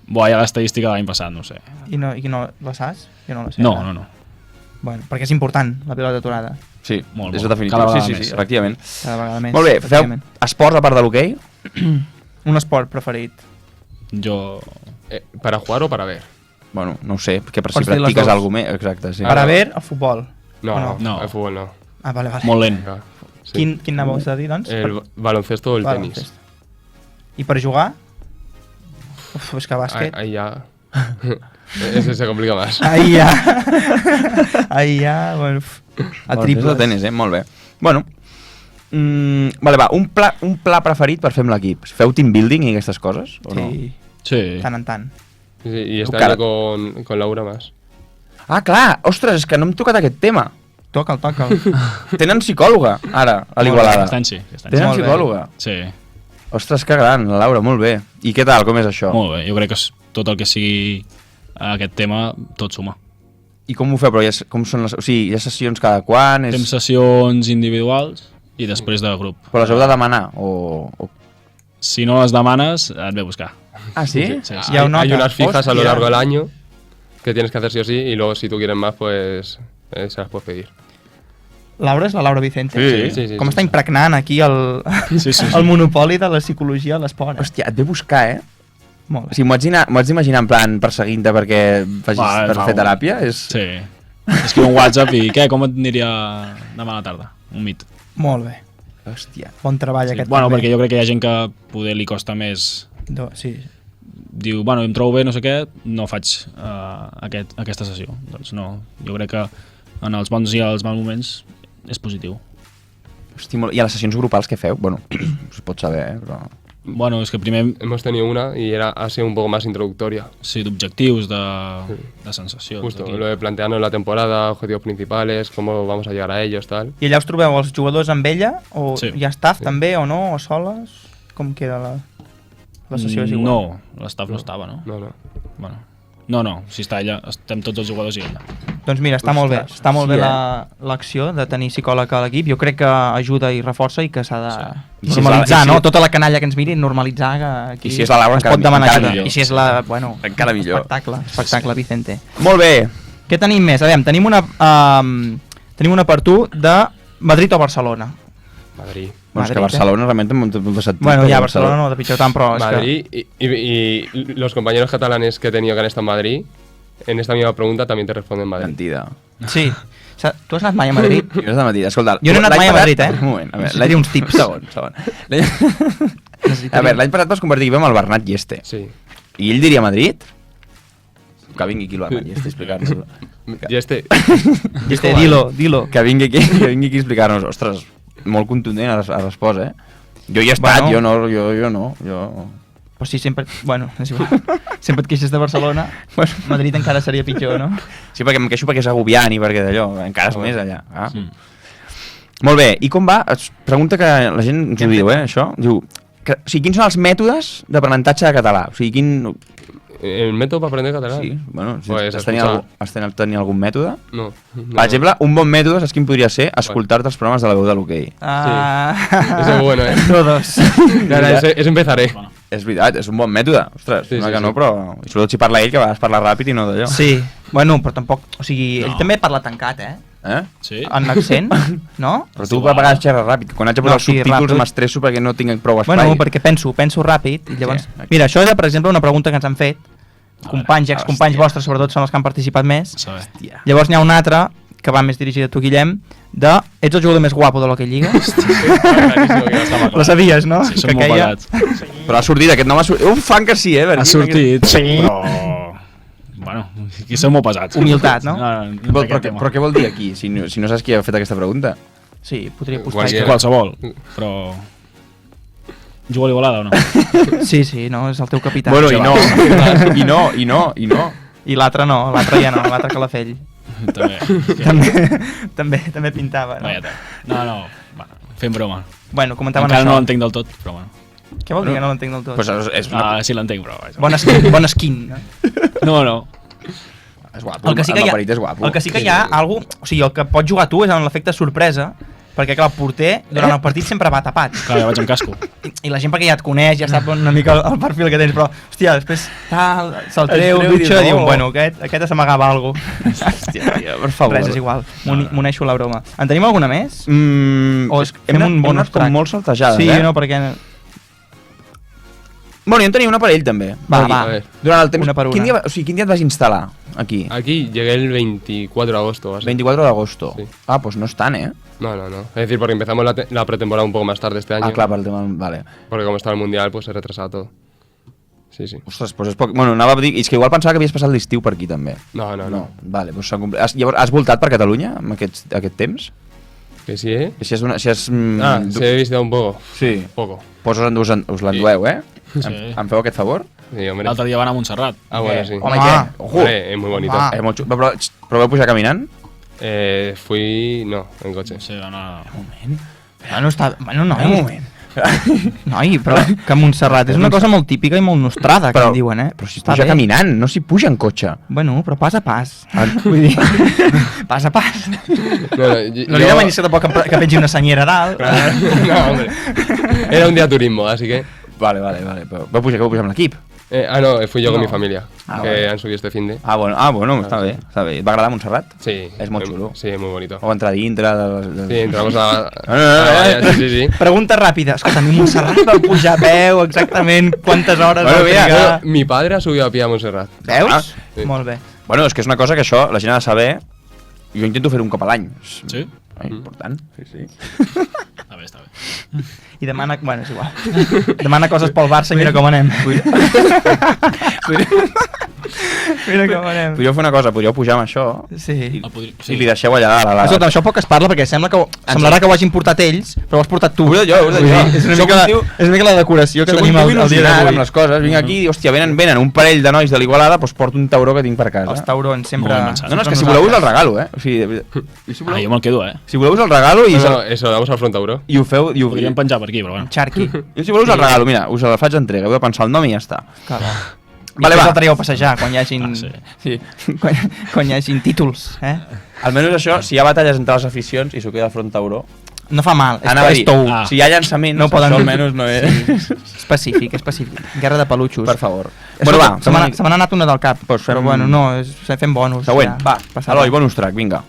Buah, hi ha l'estadística de l'any passat, no ho sé. i no la saps? Jo no la sé. No. Bueno, perquè és important, la pilota aturada. Sí, Molt, és molt. definitiu. Cada vegada Sí, més. efectivament. Cada vegada més. Molt bé, feu efectivament. esports a part de l'hoquei? Un esport preferit. Jo... ¿Para jugar o para ver? Bueno, no ho sé, que si Pots dir les practiques dues. alguna més. Exacte, sí. Para ver, el futbol. No, ¿O no? No. el fútbol no. Ah, vale. Molt lent. Venga, sí. Quin anàveu a dir, doncs? El baloncesto o el tenis. Baloncesto. I per jugar? Uf, és que bàsquet... Ahí ya. Ese se complica más. Ahí ja. Ahí ja, bueno, a Baloncesto triples. o tenis, molt bé. Bueno, vale, va, un pla preferit per fer amb l'equip. Feu team building i aquestes coses? O no? Sí, Sí. tant en tant. Sí, y este Cara. año con Laura más. Ah, clar, ostres, és que no hem tocat aquest tema. Toca'l. Tenen psicòloga, ara, a l'Igualada. Aquest any sí. Aquest any Tenen Molt bé. psicòloga. sí. Ostres, que gran, la Laura, molt bé. I què tal, com és això? Molt bé, jo crec que tot el que sigui aquest tema, tot suma. I com ho feu? Però com són les... O sigui, hi ha sessions cada quan? Fem sessions individuals i després de grup. Però les heu de demanar? O... Si no les demanes, et ve a buscar. Ah, sí? Sí. Ja ho Hay nota. unas fijas a lo Hòstia. largo del año que tienes que hacer sí o sí y luego si tú quieres más, pues se las puedes pedir. Laura és la Laura Vicente. Sí. Com està impregnant aquí el monopoli de la psicologia a l'esport. Hòstia, et ve buscar, eh? Molt bé. O sigui, m'ho haig d'imaginar en plan perseguint-te perquè facis fer teràpia? Sí. Escriu un WhatsApp i què, com et aniria demà a la tarda? Un mit. Molt bé. Hòstia. Bon treball aquest. Bueno, també. perquè jo crec que hi ha gent que poder li costa més. Sí. Diu, bueno, em trobo bé, no sé què, no faig aquesta sessió. Doncs no, jo crec que en els bons i els mals moments és positiu. Hosti, i a les sessions grupals què feu? Bueno, es pot saber, però... Bueno, es que primer... Hemos tenido una y ha sido un poco más introductoria. Sí, d'objectius, de sensacions. Justo, lo de plantearnos la temporada, objetivos principales, cómo vamos a llegar a ellos, tal. I allà us trobeu els jugadors amb ella? O Sí. hi ha staff també o no? O soles? Com queda la sessió? És igual? No, l'estaf no estava, no? No. Bueno, no, si està ella, estem tots els jugadors i ella. Doncs mira, està molt bé. Ostres, Està molt sí, bé l'acció de tenir psicòleg a l'equip. Jo crec que ajuda i reforça i que s'ha de I si normalitzar, és la- i si- no? Tota la canalla que ens miri, normalitzar que aquí I si és la Laura, es pot demanar encara ajuda. millor. I si és la... Bueno, Encara millor. Espectacle, Vicente. Molt bé. Què tenim més? A veure, tenim una per tu de Madrid o Barcelona. Madrid. Bueno, és que Madrid, Barcelona realment té molt de sentit. Bueno, perquè ja, Barcelona no, de pitjor tant, però... és que- Madrid y los compañeros catalanes que he tenido que han estado en Madrid, en esta misma pregunta también te responden Madrid. Mentida. Sí. O sigui, tu has anat mai a Madrid? Jo no és de Madrid. Escolta, Jo no he anat mai a Madrid, eh? Un moment, a veure. Necessitaria uns tips. Segon. A veure, l'any passat vas compartir amb el Bernat Lleste. Sí. I ell diria Madrid? Que vingui aquí el Bernat Lleste a explicar-nos-ho. Y este... Dilo. Que vingui aquí a explicar-nos. Ostres, molt contundent ha respost, eh? Jo hi he estat, Bueno. jo no. Però sí, sempre... Bueno, és igual. Sempre et queixes de Barcelona, Madrid encara seria pitjor, no? Sí, perquè em queixo perquè és agobiant i perquè d'allò, encara és més allà. Ah? Sí. Molt bé, i com va? Es pregunta que la gent ens ho diu, això. Diu, o sigui, quins són els mètodes d'aprenentatge de català? O sigui, quin... ¿El método para aprender catalán? Sí, bueno, si Pues has tenir algun mètode? No. Per exemple, un bon mètode, saps quin podria ser? Escoltar-te els programes de la veu de l'hoquei. Eso es bueno, ¿eh? Todos. Eso empezaré. Bueno, És veritat, és un bon mètode. Ostres, Sí, no sí, que no, sí. però... I sobretot si parla ell, que a vegades parla ràpid i no d'allò. Sí, bueno, però tampoc... O sigui, ell No. també parla tancat, eh? Eh? sí. En accent, no? Però tu a vegades xerres ràpid. Quan haig de posar No, els sí, subtítols ràpid. m'estresso perquè no tinc prou espai. Bueno, perquè penso ràpid i llavors... Sí, Mira, això era, per exemple, una pregunta que ens han fet companys i excompanys hòstia. vostres, sobretot són els que han participat més. A saber. Hòstia. Llavors n'hi ha una altra que va més dirigida a tu, Guillem, de ets el jugador més guapo de l'Hockey Lliga? Lo sabies, no? Sí, som molt pagats. Però ha sortit, aquest nom ha sortit. Un fan que sí, eh? Ha sortit, però... Bueno, aquí som molt pesats. Humilitat, no? Però què vol dir aquí, si no saps qui ha fet aquesta pregunta? Sí, podria posar... Qualsevol. Qualsevol, però... Juga a l'Igualada o no? Sí, no, és el teu capità. Bueno, i no. I l'altre no, l'altre ja no, l'altre Calafell. També. també pintava, no? Vaya, no, bueno, fem broma. Bueno, comentaven Encara això. no l'entenc del tot, però bueno. Què vol dir que no l'entenc del tot? Pues és una... Sí l'entenc, però... vaja. Bon skin, no? No. És guapo, El que sí que hi ha, Parit és guapo. el que sí que hi ha algo, o sigui, el que pots jugar tu és en l'efecte sorpresa, perquè clar, el porter durant el partit sempre va tapat. Clar, ja vaig amb casco. I la gent perquè ja et coneix, ja sap una mica el perfil que tens, però hòstia, després se'l treu, treu i dutxa, diu, diu, "Oh". bueno, aquest s'amagava alguna cosa. Hòstia, tia, per favor. Res, és igual, m'uneixo la broma. En tenim alguna més? O és que fem un bonus com track? molt saltejades, Sí, eh? no, perquè... Bueno, jo en tenia una per ell, també. Va, A ver. Durant el temps... Una per una. Quin dia et vas instal·lar, aquí? Aquí llegué el 24 de agosto. Así. 24 de agosto. Sí. Ah, pues no están, ¿eh? No. Es decir, porque empezamos la pretemporada un poco más tarde este año. Ah, clar, per el tema... Vale. Porque como estaba el mundial, pues se retrasaba todo. Sí. Ostres, doncs és poc... Bueno, anava a dir... És que igual pensava que havies passat l'estiu per aquí, també. No. Vale, doncs s'han complit... Llavors, has voltat per Catalunya amb aquest temps? Que sí, ¿eh? Que si has... Se he visitado un poco. Sí. Poco. Pues us l'endueu, eh? Sí. Em feu aquest favor? Sí, hombre. L'altre dia van a Montserrat. Ah, bueno, sí. Home, Home. què? Ojo! Hombre, es muy bonito. Home. Molt xulo. Però vau pujar caminant? Fui... No, en coche. Sí, van a... Bueno, Un noi, moment. noi, però que Montserrat és una cosa molt típica i molt nostrada, que Però- en diuen, eh? Però si es Està puja bé. caminant, no s'hi puja en cotxe. Bueno, però pas a pas. Vull dir, pas a pas. No li demanis que tampoc que pengi una senyera a dalt. No, hombre. Era un día turismo, así que... Vale. Però vau pujar amb l'equip? No, fui yo con No. mi familia, Ah, que vale. han subido este fin de. Bueno, està bé, està bé. Et va agradar Montserrat? Sí. És molt xulo. Sí, muy bonito. O entrar dintre de... Sí, entramos a... Sí. Pregunta ràpida. Escolta, a mi Montserrat va pujar a peu exactament quantes hores Bueno, va mira, trigar. Mi padre ha subido a pie a Montserrat. Veus? Ah, sí. Molt bé. Bueno, és que és una cosa que això la gent ha de saber. Jo intento fer un cop a l'any. És Sí? important. Sí, sí. Està bé, està bé. I demana... Bueno, és igual. Demana coses pel Barça i mira com anem. Mira com anem. Podríeu fer una cosa, podríeu pujar amb això Sí. i li deixeu allà a la... Escolta, això poc es parla perquè semblarà que ho hagin portat ells, però ho has portat tu. Ho he dit jo. És una mica la decoració que Soc un tenim tio el dia il·lusionat d'avui. amb les coses. Vinc aquí i, hòstia, venen un parell de nois de l'Igualada, doncs porto un tauró que tinc per casa. Els taurons sempre... Molt ben pensat. No, és que si voleu us el regalo, O sigui, Ah, jo me'l quedo, si voleu us el regalo i, No, eso, damos al Frontauro. i ho feu... I ho, Podríem penjar per aquí, però bueno. Charqui. jo si voleu us el regalo, mira, us el faig entrega, heu de pensar el nom i ja està. Vale, Vale, va. el traiem a passejar quan hi hagin, Sí. quan hi hagin títols, Almenys això, si hi ha batalles entre les aficions i s'ho queda front tauró, No fa mal, anava a és dir, tou. si hi ha llançaments, No poden- això almenys no és... Específic. Guerra de pelutxos. Per favor. Bueno, Bueno, va, se me n'ha anat una del cap, Pues però fem- bueno, no, fem bonus. següent. ja. Va, Passa Eloi, res. bonus track, vinga.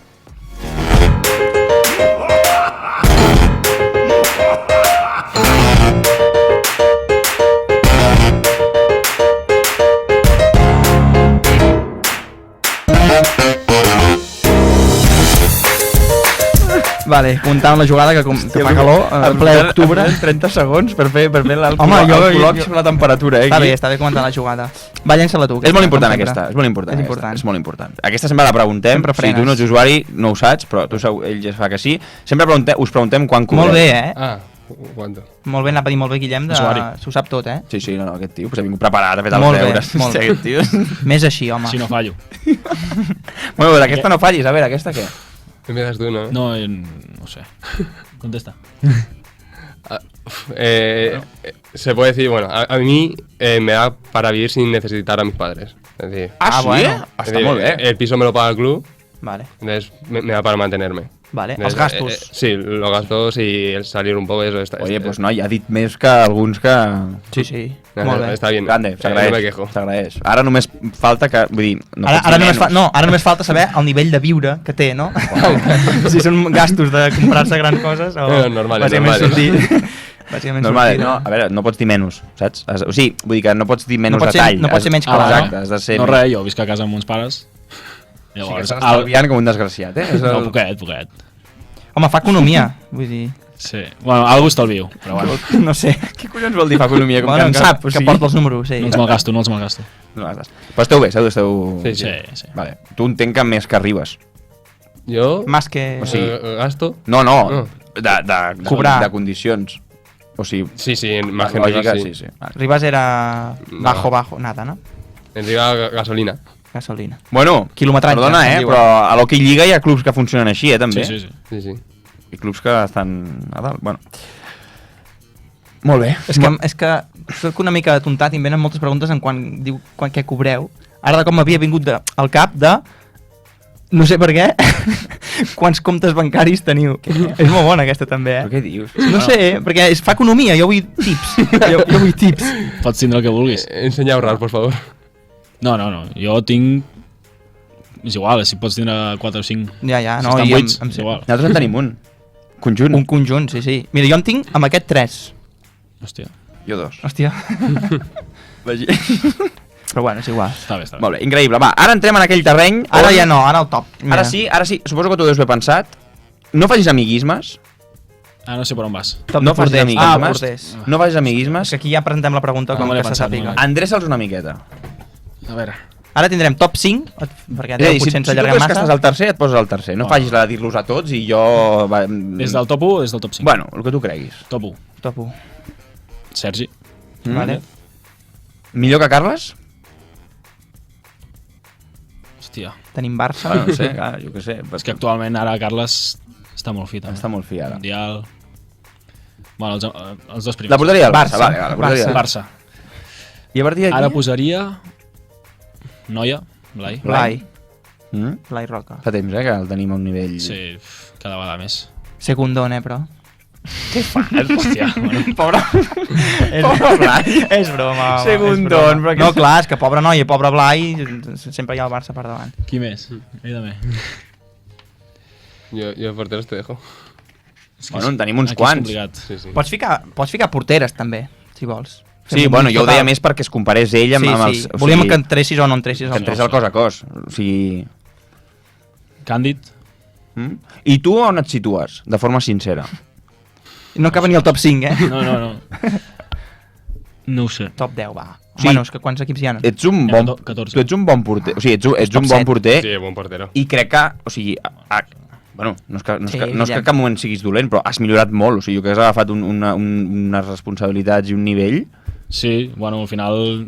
Vale, comptàvem la jugada que fa calor, en ple octubre. 30 segons per fer el Home, jo- col·loqui sobre la temperatura, Està aquí. bé, està bé comentar la jugada. Va, llença-la tu. És molt important com sempre. aquesta, és molt important. És aquesta, important. És molt important. Aquesta sempre la preguntem, Sempre si tu frenes. no ets usuari no ho saps, però tu ell ja fa que sí. Sempre us preguntem quan cobreu. Molt bé, Ah, ¿cuánto? Molt bé, anava a dir molt bé, Guillem, Usuari. s'ho sap tot, Sí, sí, no, aquest tio pues, ha vingut preparat, ha fet els Molt bé, deures. molt Hòstia, bé. aquest tio. Més així, home. Si no fallo. Bueno, pues aquesta no fallis, a veure, aquesta què? Empiezas tú, ¿no? No, no sé. Contesta. Se puede decir, bueno, a mí me da para vivir sin necesitar a mis padres. Es decir, Ah, sí? bueno. Està es decir, molt bé. el piso me lo paga el club, Vale, entonces me da para mantenerme. vale. Entonces, Els gastos. sí, los gastos y el salir un poco, eso está. Oye, pues no, ja ha dit més que alguns que... Sí, sí, no, molt bé. Está bien. Grande, No me s'agraeix, quejo. s'agraeix. Ara només falta que... Vull dir, no Ara, pots ara, dir només menys. ara només falta saber el nivell de viure que té, no? Si són gastos de comprar-se grans coses o... No, normales, bàsicament normales. sortir... Bàsicament Normal, sortir, no, a veure, no pots dir menys, saps? O sigui, vull dir que no pots dir menys pot ser- detall. no pot ser menys clar. Exacte, has de ser... No res, jo visc a casa amb uns pares. Sí, que Llavors, estàs estalviant com un desgraciat, És no, el... poquet. Home, fa economia, vull dir... Sí. Bueno, algú estalvio, però bueno. No sé. Què collons vol dir fa economia? Com Bueno, que en sap, o que sigui... porta els números, sí. No els malgasto, no els malgasto. No, però esteu bé, esteu... Sí, Sí, sí. Vale. Tu entenc que més que arribes. Yo, Más que... O sigui, gasto. No, No. de Cobrar. de condicions. O sigui, Sí, sí, en más la que lògica, Rivas, sí, sí. Vale. Rivas era No. bajo, nada, no? En Riga, gasolina. Gasolina. Bueno, Quilometratge, perdona, com diuen. però a l'Hockey Lliga hi ha clubs que funcionen així, també. Sí. Sí, sí. I clubs que estan a dalt. Bueno. Molt bé. És que soc una mica atontat i em venen moltes preguntes en quan què cobreu. Ara de com m'havia vingut al cap de... No sé per què, quants comptes bancaris teniu. És molt bona aquesta també, Però què dius? No sé, perquè fa economia, jo vull tips. jo vull tips. Pots tindre el que vulguis. Enseña a ahorrar, por favor. No, jo tinc... És igual, si pots tindre 4 o 5. Ja, Si no, estan i buits, és igual. Nosaltres en tenim un. Conjunt. un conjunt, sí. Mira, jo en tinc amb aquest 3. Hòstia, Jo 2. Hòstia. Vagi. Però bueno, és igual. està bé. Molt bé, increïble. Va, ara entrem en aquell terreny. Ara on- ja no, ara el top. Mira. Ara sí, suposo que tu ho deus haver pensat. No facis amiguismes. Ah, no sé per on vas. Top No de facis porters. amiguismes. Porters. No facis És amiguismes. que aquí ja presentem la pregunta com no l'he que se pensat, sàpiga. no l'he- Endreça'ls una miqueta. A veure. Ara tindrem top 5, perquè És a dir, potser si ens tu allarguem creus que estàs massa. al tercer, et poses al tercer. No Bueno. facis la de dir-los a tots i jo... Des del top 1 o des del top 5? Bueno, el que tu creguis. Top 1. Top 1. Sergi. Vale. Millor que Carles? Hòstia. Tenim Barça. Bueno, no sé, clar, jo què sé. És que actualment ara Carles està molt fit. Està molt fi ara. Mundial. Bueno, els dos primers. La porteria del Barça, Barça. vale, la porteria del Barça. I a partir d'aquí... Ara posaria... Noia, Blai. Blai. Mm? Blai Roca. Fa temps, que el tenim a un nivell... Sí, cada vegada més. Segundón, però. Què fas? Hòstia, bueno. Pobre... Pobre Blai. És broma, home, Segundon, és broma. però que- No, clar, és que pobre noi i pobre Blai, sempre hi ha el Barça per davant. Qui més? Aida-me. Yo porteros te dejo. Bueno, en tenim uns Aquí és quants. complicat. Sí, sí. Pots ficar porteres, també, si vols. Sí, bueno, jo ho deia més perquè es comparés ell amb, amb els... Sí. Volíem que entressis o no entressis. que entrés al cos a cos. O sigui... Càndid? I tu on et situes, de forma sincera? No acaba ni al top 5, eh? No. No ho sé. Top 10, va. Sí. Bueno, és que quants equips hi ha? Ets un Hi ha bon... 14. Tu ets un bon porter. O sigui, ets Top un bon set. porter Sí, buen portero. i crec que... O sigui... bueno, no és que Sí, en Guillem. cap moment siguis dolent, però has millorat molt. O sigui, que has agafat unes responsabilitats i un nivell... Sí, bueno, al final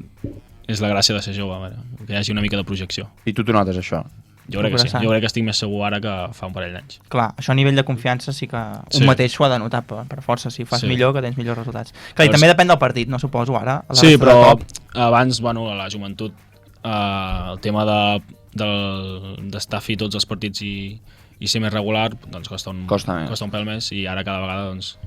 és la gràcia de ser jove, que hi hagi una mica de projecció. I tu notes això. Jo crec que sí. Progressant. Jo crec que estic més segur ara que fa un parell d'anys. Clar, això a nivell de confiança sí que Sí. un mateix s'ho ha de notar per força. Si fas Sí. millor, que tens millors resultats. Clar, i Però també sí. depèn del partit, no suposo, ara. A la Sí, resta de però cop. abans, bueno, a la joventut, el tema d'estar fi tots els partits i ser més regular, doncs costa un pèl més, i ara cada vegada doncs,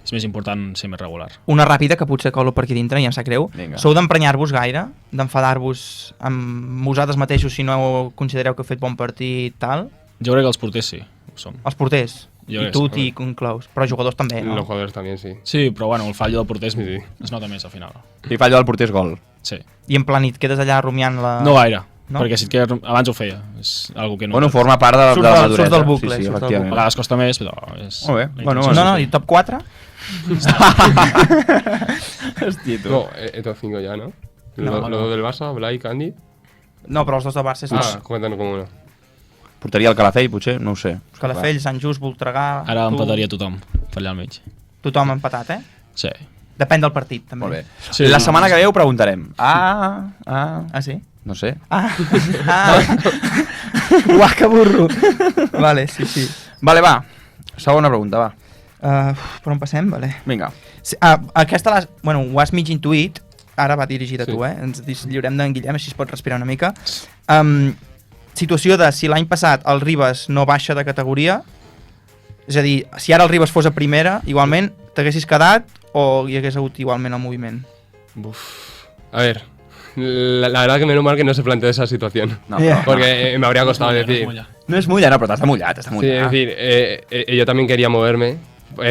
és més important ser més regular. Una ràpida que potser colo per aquí dintre i em sap greu. Vinga. Sou d'emprenyar-vos gaire? D'enfadar-vos amb vosaltres mateixos si no considereu que heu fet bon partit tal? Jo crec que els porters sí, ho som. Els porters? Jo I crec tu que t'hi conclous. Però jugadors també, no? Los jugadores también, sí. Sí, però bueno, el fallo del porter Sí. es nota més al final. I fallo del porter és gol. Sí. I en plan, et quedes allà rumiant la... No gaire, No? perquè si et quedes... Abans ho feia, és algo que no... Bueno, forma part de la Surts del- maduresa. surts del bucle, Sí, surts del A efectivament. vegades costa més, però és... Molt bé, la bueno, intenció. No, i top 4? Hòstia, tu. No, estos 5 ya, ¿no? Lo del Barça, Blai, Candid. No, però els dos de Barça és Cuéntanos como uno. Portaria el Calafell, potser? No ho sé. Calafell, Sant Just, Voltregà... Ara tu, empataria tothom, per allà al mig. Tothom empatat, eh? Sí. Depèn del partit, també. Molt bé. Sí, La no. setmana que ve ho preguntarem. Ah, sí? No sé. Uah, que burro. Vale, sí. Vale, va. Segona pregunta, va. Per on passem? Vale. Vinga. Sí, aquesta, bueno, ho has mig intuït, ara va dirigida a tu, Sí. Ens lliurem d'en Guillem, així es pot respirar una mica. Situació de si l'any passat el Ribes no baixa de categoria, és a dir, si ara el Ribes fos a primera, igualment t'haguessis quedat o hi hagués hagut igualment el moviment? A ver, la verdad que menos mal que no se planteó esa situación. No, Yeah. Porque me habría costado decir. no és mullar, no, però t'has de mullar, t'has de Sí, mullar. es decir, yo también quería moverme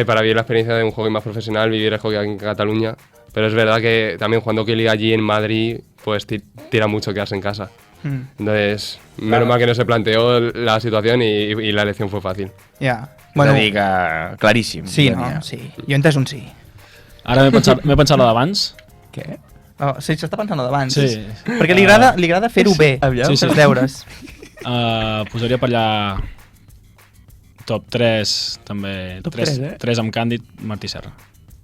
para vivir la experiencia de un hockey más profesional, vivir el hockey aquí en Cataluña. Pero es verdad que también jugando hockey liga allí en Madrid, pues tira mucho quedarse en casa. Entonces, menos mal que no se planteó la situación y la elección fue fácil. Ja. Bueno, de dir que claríssim. Sí, venia. no? Sí. Jo he entès un sí. Ara m'he pensat la d'abans. Què? Oh, sí, s'està pensant el d'abans. Sí. Perquè li agrada fer-ho bé, aviam. els deures. Posaria per allà top 3, també. Top 3, tres, eh? 3 amb Càndid, Martí Serra.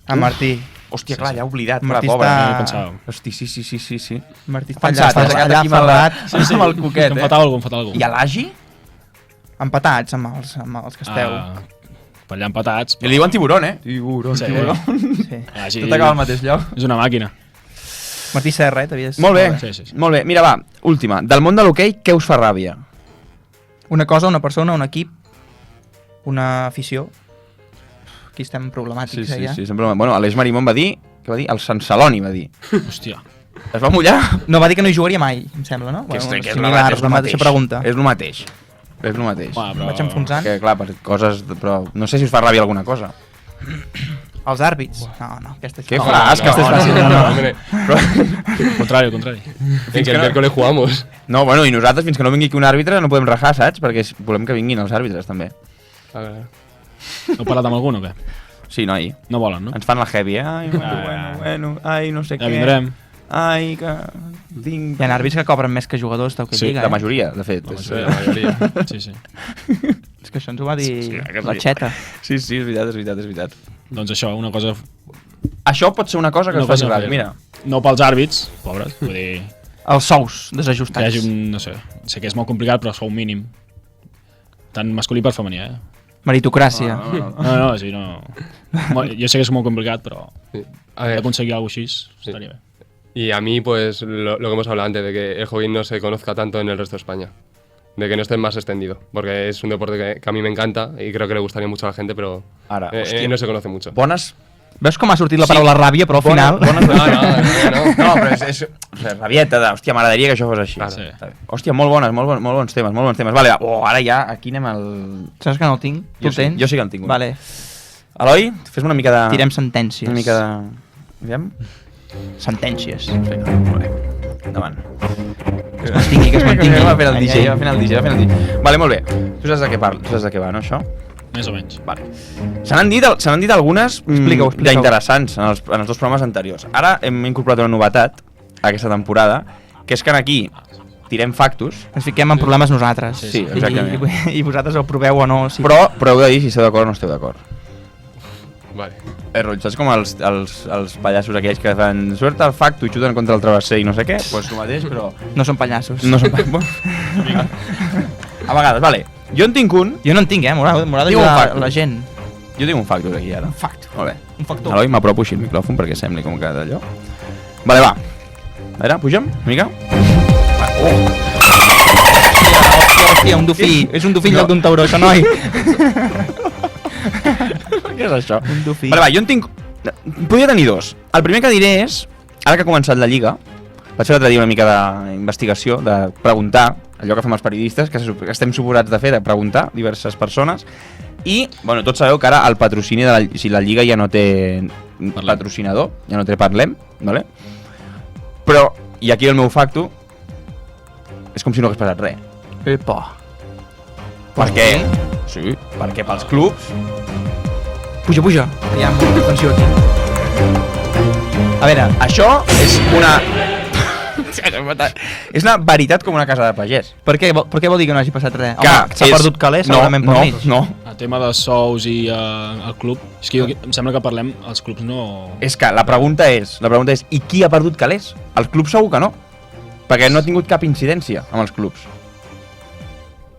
En Martí. Hòstia, clar, ja he oblidat, Martí pobre. està- No pensava. Hosti, sí. Martí està Pensat, allà, has allà, allà aquí ferrat. amb el coquet, Em eh? faltava algú, I a l'Agi? Empatats amb els que esteu. Per allà empatats. I li diuen tiburón, eh? Tiburón, Sí. Sí. Així, Tot acaba al mateix lloc. És una màquina. Martí Serra, t'havies... Molt bé, Sí. molt bé. Mira, va, última. Del món de l'hoquei, què us fa ràbia? Una cosa, una persona, un equip, una afició. Aquí estem problemàtics, ja. sempre... Bueno, Aleix Marimón va dir... Què va dir? El Sant Celoni va dir. Hòstia. Es va mullar? No va dir que no hi jugaria mai, em sembla, no? Que és similar, el la mateixa pregunta. És el mateix. És el mateix. Va, però... Vaig enfonsant. Que, clar, per coses... Però no sé si us fa ràbia alguna cosa. Els àrbits? No, aquesta és Què fàcil. fas? Que estàs fàcil. hombre. Al contrari. En que el miércoles jugamos. No, bueno, i nosaltres, fins que no vingui aquí un àrbitre, no podem rajar, saps? Perquè volem que vinguin els àrbitres, també. A ver. Heu parlat amb algun o què? Sí, noi. No volen, no? Ens fan la heavy, eh? Ai, bueno, ai, no sé Ja què. vindrem. Ai, que... Tinc... Hi ha àrbits que cobren més que jugadors d'hoquei Sí, lliga, la majoria, de fet. La Sí, la mayoría. Sí. És que això ens ho va dir Sí, que la sí. Xeta. Sí, és veritat. Doncs això, una cosa... Això pot ser una cosa que no us faci passa ràbia, res. mira. No pels àrbits, pobres, vull dir... Els sous Que desajustats. hi hagi un... No sé que és molt complicat, però sou mínim. Tant masculí per femení, eh? Meritocràcia. No, sí, no... Jo sé que és molt complicat, però Sí. A ver, aconseguir alguna cosa així estaria bé. y a mí, pues, lo que hemos hablado antes, de que el hockey no se conozca tanto en el resto de España. de que no esté más extendido, porque es un deporte que a mí me encanta y creo que le gustaría mucho a la gente, pero Ara, hòstia. no se conoce mucho. Bones... Veus com ha sortit la paraula ràbia, però al final... No, però és rabieta de, hòstia, m'agradaria que això fos així. Sí. Hòstia, molt bons temes. Vale, ara ja, aquí anem al... Saps que no el tinc? Tu el tens? Jo sí que el tinc. Vale. Eloi, fes-me una mica de... Tirem sentències. Una mica de... Aviam. Sentències. Vinga, vale. Endavant. Que es mantingui, que es mantingui. Va fent el DJ. Vale, molt bé. Tu saps de què parla, tu saps de què va, no, això? Més o menys. Vale. Se n'han dit algunes Explica-ho. d'interessants en els dos programes anteriors. Ara hem incorporat una novetat aquesta temporada, que és que aquí tirem factos. Ens fiquem en problemes nosaltres. Sí, exactament. I vosaltres el proveu o no. Sí. Però heu de dir si esteu d'acord o no esteu d'acord. Vale. Roig, saps com els pallassos aquells que fan surt el facto i xuten contra el travesser i no sé què? Doncs pues el mateix, però... No són pallassos. No són pallassos. A vegades, vale. Jo en tinc un. Jo no en tinc, m'haurà d'ajudar la gent. Jo tinc un factor aquí ara. Un factor. Molt bé. Un factor. Eloi, m'apropo així el micròfon perquè sembli com que d'allò. Vale, va. A veure, puja'm, una mica. Hòstia, un dofí. És un dofí en lloc d'un tauró, això, noi. Què és això? Un dofí. Vale, va, jo en tinc... Podria tenir dos. El primer que diré és, ara que ha començat la Lliga, vaig fer l'altre dia una mica d'investigació, de preguntar, allò que fem els periodistes, que estem suposats de fer, de preguntar diverses persones, i, bueno, tots sabeu que ara el patrocini de si la Lliga ja no té patrocinador, ja no té Parlem, ¿vale? Però, i aquí el meu facto, és com si no hagués passat res. Epa. Per què? Sí, perquè pels clubs... Puja. Hi ha molta tensió aquí. A veure, Això és una... és una veritat com una casa de pagès. per què vol dir que no hagi passat res? Home, s'ha perdut calés, segurament pel mig. No, El tema de sous i el club, és que em sembla que parlem, els clubs no... és que la pregunta és, i qui ha perdut calés? El club segur que no, perquè no ha tingut cap incidència amb els clubs.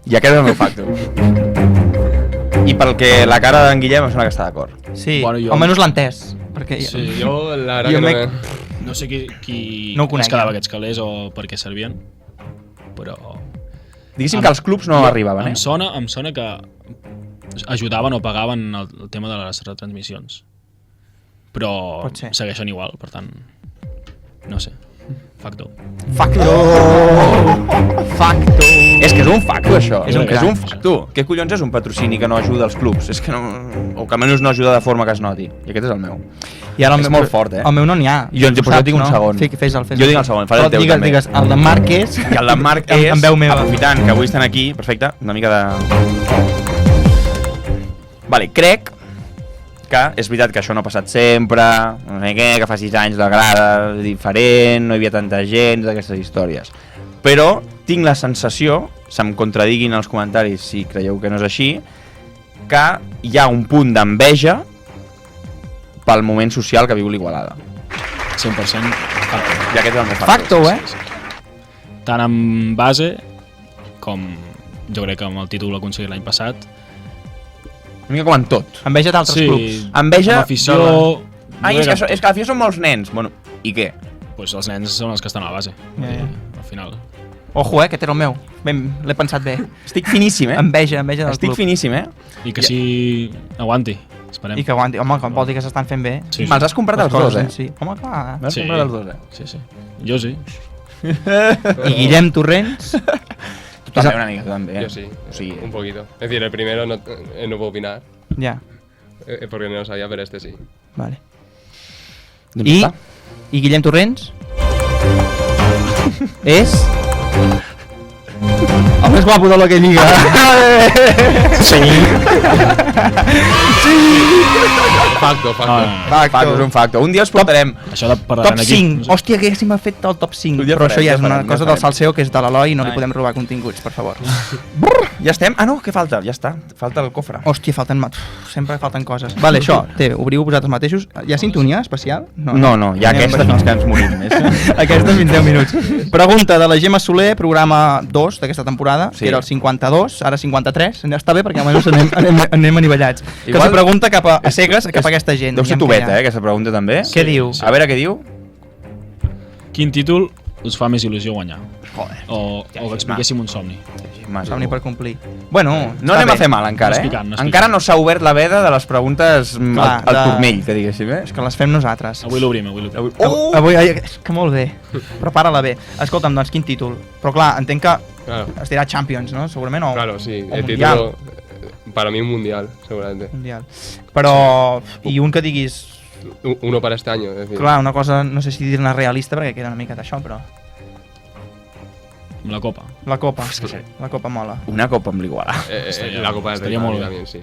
I aquest és el meu factor. I pel que la cara d'en Guillem em sembla que està d'acord. Sí, Bueno, jo- almenys l'ha entès. Perquè Sí, Yo, la verdad Yo que me- no sé qui No ho conec, es quedava ja. aquests calés o per què servien, però... Diguéssim que els clubs no arribaven, Em sona que ajudaven o pagaven el tema de les retransmissions. Però Pot ser. segueixen igual, per tant, no sé. Facto. Facto. És que és un facto, això. És un és crac. un facto. Què collons és un patrocini que no ajuda els clubs? És que no... O que almenys no ajuda de forma que es noti. I aquest és el meu. I ara És molt fort, eh? El meu no n'hi ha. Jo Ho pues jo tinc un no? segon. Fes-el. Jo tinc el segon, faré el teu també. Digues, el de Marc és... I el de Marc és, en veu meva. aprofitant que avui estan aquí, perfecte, una mica de... Vale, crec que és veritat que això no ha passat sempre, no sé què, que fa 6 anys la grada és diferent, no hi havia tanta gent, d'aquestes històries. Però tinc la sensació, se'm contradiguin els comentaris si creieu que no és així, que hi ha un punt d'enveja pel moment social que viu l'Igualada. 100% facto. I aquest és el meu factor. Facto, Tant en base com jo crec que amb el títol ho aconseguit l'any passat. Una mica com en tot. Enveja d'altres clubs. Enveja... Amb afició... Ai, és que a la fi són molts nens. Bueno, i què? Pues els nens són els que estan a la base. Ja. Al final. Ojo, aquest era el meu. L'he pensat bé. Estic finíssim, Enveja del Estic club. finíssim, I que sí aguanti. Esperem. I que aguanti. Home, que vol dir que s'estan fent bé. Sí, Me'ls has comprat els dos, eh? Sí. Home, clar. Me'ls has Sí. comprat els dos, Sí. Jo sí. I Guillem Torrents... Tu també una mica, tu també. Yo sí, O sigui, un poquito. Es decir, el primero no puedo opinar, Ja, porque no lo sabía, pero este sí. vale. doncs I ja està. Guillem Torrents és el més guapo de la que lliga. Sí. Facto. Facto, és un facto. Un dia els portarem. Això de Top parlaran aquí. 5. Hòstia, que haguéssim fet el top 5. Un dia Però això farem, ja ja és una farem, ja cosa del farem. salseo que és de l'Eloi i no li Ai. podem robar continguts, per favor. Ja estem? Ah, no, què falta? Ja està. Falta el cofre. Hòstia, sempre falten coses. Vale, això, obriu vosaltres mateixos. Hi ha sintonia especial? No, ja aquesta fins que ens morim. Aquesta fins 10 minuts. Pregunta de la Gemma Soler, programa 2 d'aquesta temporada, Sí. que era el 52, ara 53. Ja està bé perquè almenys anem anivellats. Que Igual- els pregunta cap a cegues, cap a aquesta gent. Deu ser Aviam què hi tubeta, ha. aquesta pregunta també. Què diu? A veure què diu. Quin títol us fa més il·lusió guanyar. Joder. O que expliquéssim un somni. Somni per complir. Bueno, No anem a fer mal encara, Anés picant, anés Encara picant. no s'ha obert la veda de les preguntes Clar, al de- turmell, que diguéssim, És que les fem nosaltres. Avui l'obrim, avui l'obrim. Oh! Avui, és que molt bé. Prepara-la bé. Escolta'm, doncs, quin títol? Però clar, entenc que Claro, es dirà Champions, no? Segurament, o claro, sí. o El Mundial. título, para mí un mundial, seguramente. Mundial. Però, i un que diguis, Uno para este año, es decir. clar, una cosa, no sé si dir-ne realista, perquè queda una mica d'això, però... Amb la Copa. La Copa, la Copa mola. Una copa amb l'Igualà. Estaría- La Copa del Rey estaría para mí muy también, sí.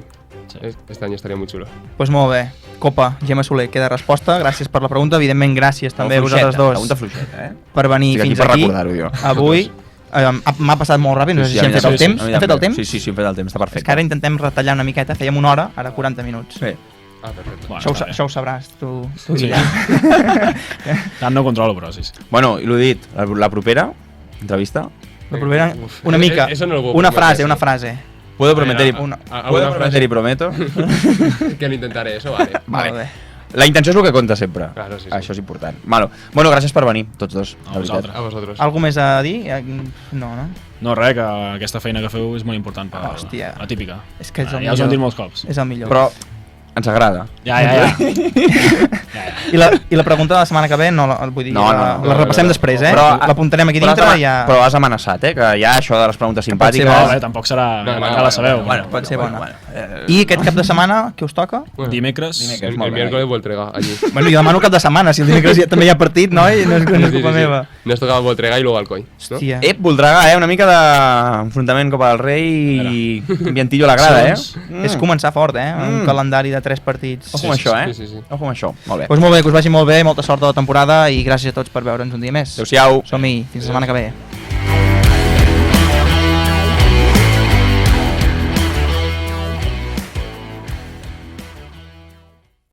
Sí. Este año estaría muy chulo. Doncs pues molt bé. Copa, Gemma Soler, queda resposta. Gràcies per la pregunta. Evidentment, gràcies també a Fluixeta, vosaltres dos Pregunta fluixeta, per venir Estic aquí fins per aquí. recordar-ho, jo. Avui m'ha passat molt ràpid, no sé si hem fet el temps. Hem fet el temps? Sí, hem fet el temps, està És perfecte. que ara intentem retallar una miqueta. Fèiem una hora, ara 40 minuts. Sí. Ah, perfecto. Bueno, Això, està bé. això ho sabràs, tu Sí. Guillem. Tant no controlo, però sí. Bueno, i l'ho dit, la propera entrevista, La propera, Uf, una mica, eso no lo puedo una prometer, frase, sí. una frase. puedo prometer y, Una- puedo prometer y prometo. Que lo intentaré, eso vale. Vale. Molt bé. La intenció és el que compta sempre. Claro, sí, sí. Això és important. Bueno, gràcies per venir, tots dos. A de veritat. vosaltres. A vosotros. Algú més a dir? No, no? No, res, que aquesta feina que feu és molt important per Hòstia. la típica. És que és el Ja us ho hem dit millor. molts cops. És el millor. Però ens agrada. Ja. I la pregunta de la setmana que ve, no, vull dir, No, la no, repassem no. després, eh? Però- L'apuntarem aquí Però has dintre ama- i ja... Però has amenaçat, que hi ha això de les preguntes pot ser simpàtiques. bo, Tampoc serà... No, no, ja la sabeu. Bueno, pot ser bona. bueno. I aquest cap de setmana, què us toca? Bueno, Dimecres, el molt bé. miércoles Voltrega, allí. Bueno, jo demano cap de setmana, si el dimecres també hi ha partit, no? I no és culpa Sí, sí, sí. meva. Nos tocaba Voltrega y luego Alcoy. ¿no? Hòstia. Voltregà, una mica d'enfrontament Copa del Rei i ambientillo a la grada, És començar fort, eh? Un calendari de 3 partits. Ojo amb això, Sí, sí, sí. Ojo amb això. Molt bé. Doncs molt bé, que us vagi molt bé, molta sort a la temporada i gràcies a tots per veure'ns un dia més. Adéu-siau. Som-hi, fins la setmana que ve.